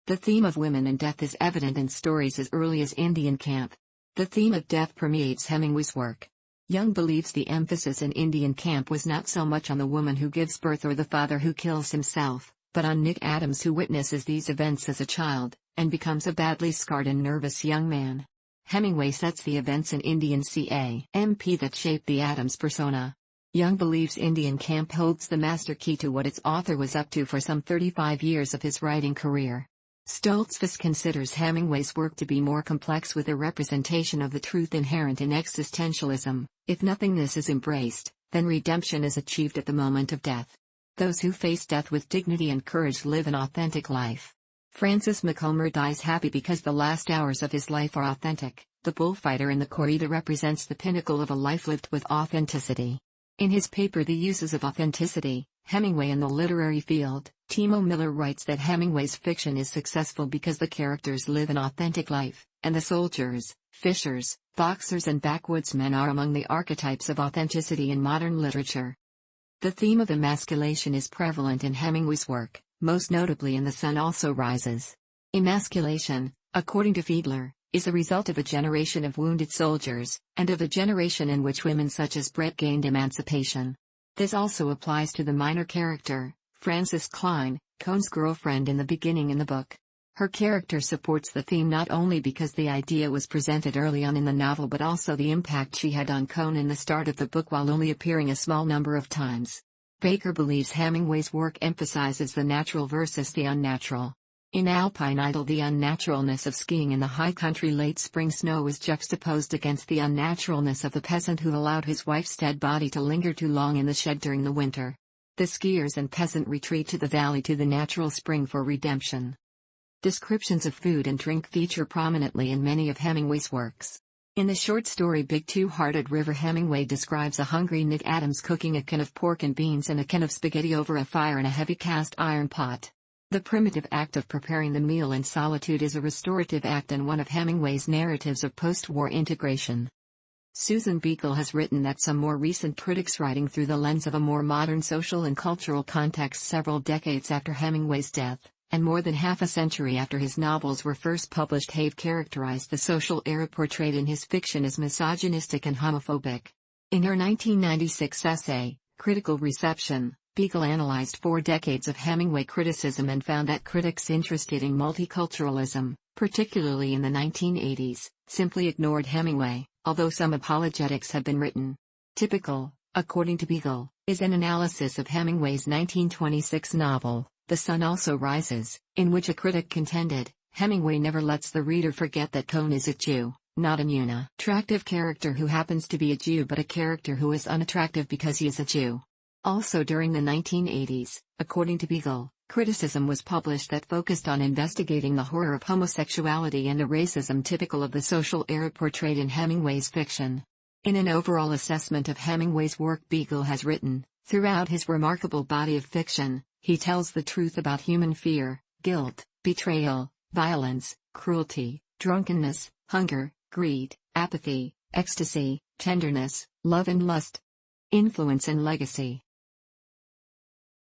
The theme of women and death is evident in stories as early as Indian Camp. The theme of death permeates Hemingway's work. Young believes the emphasis in Indian Camp was not so much on the woman who gives birth or the father who kills himself, but on Nick Adams who witnesses these events as a child, and becomes a badly scarred and nervous young man. Hemingway sets the events in Indian Camp that shaped the Adams persona. Young believes Indian Camp holds the master key to what its author was up to for some 35 years of his writing career. Stoltzfus considers Hemingway's work to be more complex with a representation of the truth inherent in existentialism. If nothingness is embraced, then redemption is achieved at the moment of death. Those who face death with dignity and courage live an authentic life. Francis Macomber dies happy because the last hours of his life are authentic. The bullfighter in the corrida represents the pinnacle of a life lived with authenticity. In his paper The Uses of Authenticity, Hemingway in the Literary Field, Timo Miller writes that Hemingway's fiction is successful because the characters live an authentic life, and the soldiers, fishers, boxers and backwoodsmen are among the archetypes of authenticity in modern literature. The theme of emasculation is prevalent in Hemingway's work, most notably in The Sun Also Rises. Emasculation, according to Fiedler, is a result of a generation of wounded soldiers, and of a generation in which women such as Brett gained emancipation. This also applies to the minor character, Frances Cline, Cohn's girlfriend in the beginning in the book. Her character supports the theme not only because the idea was presented early on in the novel but also the impact she had on Cohn in the start of the book while only appearing a small number of times. Baker believes Hemingway's work emphasizes the natural versus the unnatural. In Alpine Idyll, the unnaturalness of skiing in the high country late spring snow is juxtaposed against the unnaturalness of the peasant who allowed his wife's dead body to linger too long in the shed during the winter. The skiers and peasant retreat to the valley to the natural spring for redemption. Descriptions of food and drink feature prominently in many of Hemingway's works. In the short story Big Two-Hearted River, Hemingway describes a hungry Nick Adams cooking a can of pork and beans and a can of spaghetti over a fire in a heavy cast iron pot. The primitive act of preparing the meal in solitude is a restorative act and one of Hemingway's narratives of post-war integration. Susan Beagle has written that some more recent critics writing through the lens of a more modern social and cultural context several decades after Hemingway's death, and more than half a century after his novels were first published, have characterized the social era portrayed in his fiction as misogynistic and homophobic. In her 1996 essay, Critical Reception, Beagle analyzed 4 decades of Hemingway criticism and found that critics interested in multiculturalism, particularly in the 1980s, simply ignored Hemingway, although some apologetics have been written. Typical, according to Beagle, is an analysis of Hemingway's 1926 novel, The Sun Also Rises, in which a critic contended, Hemingway never lets the reader forget that Cohn is a Jew, not an unattractive character who happens to be a Jew but a character who is unattractive because he is a Jew. Also during the 1980s, according to Beagle, criticism was published that focused on investigating the horror of homosexuality and a racism typical of the social era portrayed in Hemingway's fiction. In an overall assessment of Hemingway's work, Beagle has written, throughout his remarkable body of fiction, he tells the truth about human fear, guilt, betrayal, violence, cruelty, drunkenness, hunger, greed, apathy, ecstasy, tenderness, love and lust. Influence and legacy.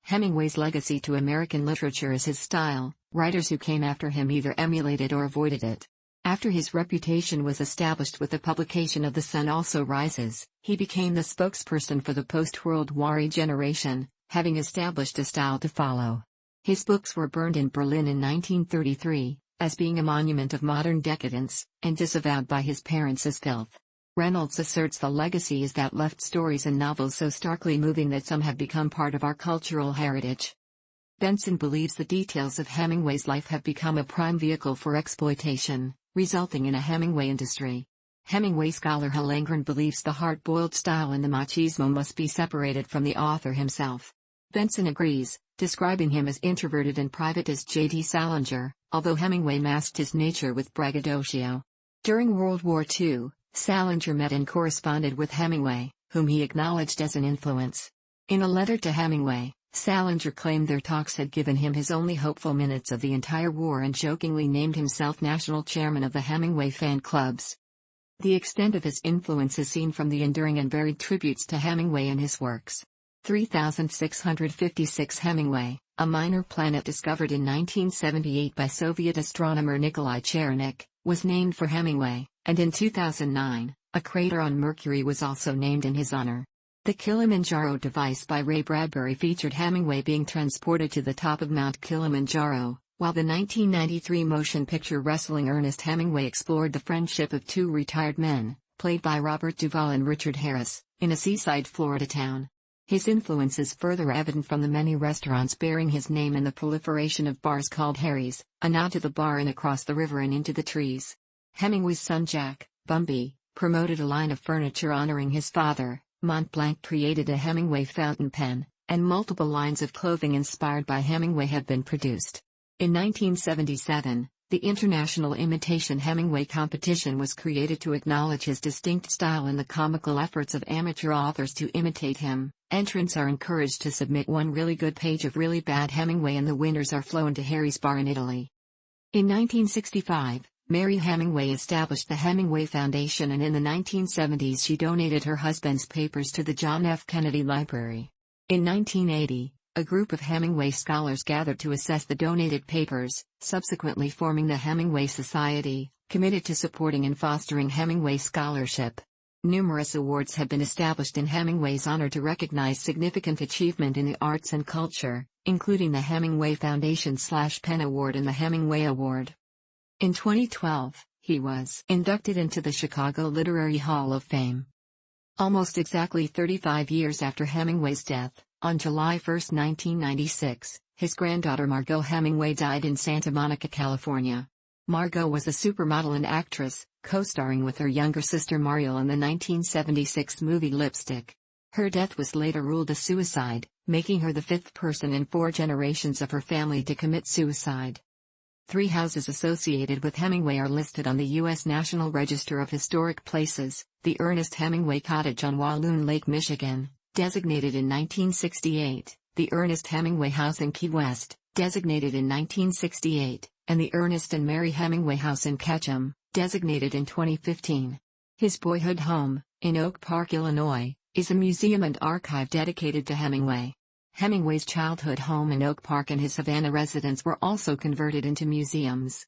Hemingway's legacy to American literature is his style. Writers who came after him either emulated or avoided it. After his reputation was established with the publication of The Sun Also Rises, he became the spokesperson for the post-World War generation, having established a style to follow. His books were burned in Berlin in 1933, as being a monument of modern decadence, and disavowed by his parents as filth. Reynolds asserts the legacy is that left stories and novels so starkly moving that some have become part of our cultural heritage. Benson believes the details of Hemingway's life have become a prime vehicle for exploitation, resulting in a Hemingway industry. Hemingway scholar Hal Langren believes the hard-boiled style and the machismo must be separated from the author himself. Benson agrees, describing him as introverted and private as J.D. Salinger, although Hemingway masked his nature with braggadocio. During World War II, Salinger met and corresponded with Hemingway, whom he acknowledged as an influence. In a letter to Hemingway, Salinger claimed their talks had given him his only hopeful minutes of the entire war and jokingly named himself national chairman of the Hemingway fan clubs. The extent of his influence is seen from the enduring and varied tributes to Hemingway in his works. 3656 Hemingway, a minor planet discovered in 1978 by Soviet astronomer Nikolai Chernik, was named for Hemingway, and in 2009, a crater on Mercury was also named in his honor. The Kilimanjaro device by Ray Bradbury featured Hemingway being transported to the top of Mount Kilimanjaro, while the 1993 motion picture wrestling Ernest Hemingway explored the friendship of 2 retired men, played by Robert Duvall and Richard Harris, in a seaside Florida town. His influence is further evident from the many restaurants bearing his name and the proliferation of bars called Harry's, a nod to the bar in Across the River and Into the Trees. Hemingway's son Jack, Bumby, promoted a line of furniture honoring his father. Montblanc created a Hemingway fountain pen, and multiple lines of clothing inspired by Hemingway have been produced. In 1977, the International Imitation Hemingway Competition was created to acknowledge his distinct style and the comical efforts of amateur authors to imitate him. Entrants are encouraged to submit one really good page of really bad Hemingway and the winners are flown to Harry's Bar in Italy. In 1965, Mary Hemingway established the Hemingway Foundation, and in the 1970s she donated her husband's papers to the John F. Kennedy Library. In 1980, a group of Hemingway scholars gathered to assess the donated papers, subsequently forming the Hemingway Society, committed to supporting and fostering Hemingway scholarship. Numerous awards have been established in Hemingway's honor to recognize significant achievement in the arts and culture, including the Hemingway Foundation/Penn Award and the Hemingway Award. In 2012, he was inducted into the Chicago Literary Hall of Fame. Almost exactly 35 years after Hemingway's death, on July 1, 1996, his granddaughter Margot Hemingway died in Santa Monica, California. Margot was a supermodel and actress, co-starring with her younger sister Mariel in the 1976 movie Lipstick. Her death was later ruled a suicide, making her the 5th person in 4 generations of her family to commit suicide. 3 houses associated with Hemingway are listed on the U.S. National Register of Historic Places: the Ernest Hemingway Cottage on Walloon Lake, Michigan, designated in 1968, the Ernest Hemingway House in Key West, designated in 1968, and the Ernest and Mary Hemingway House in Ketchum, designated in 2015. His boyhood home, in Oak Park, Illinois, is a museum and archive dedicated to Hemingway. Hemingway's childhood home in Oak Park and his Savannah residence were also converted into museums.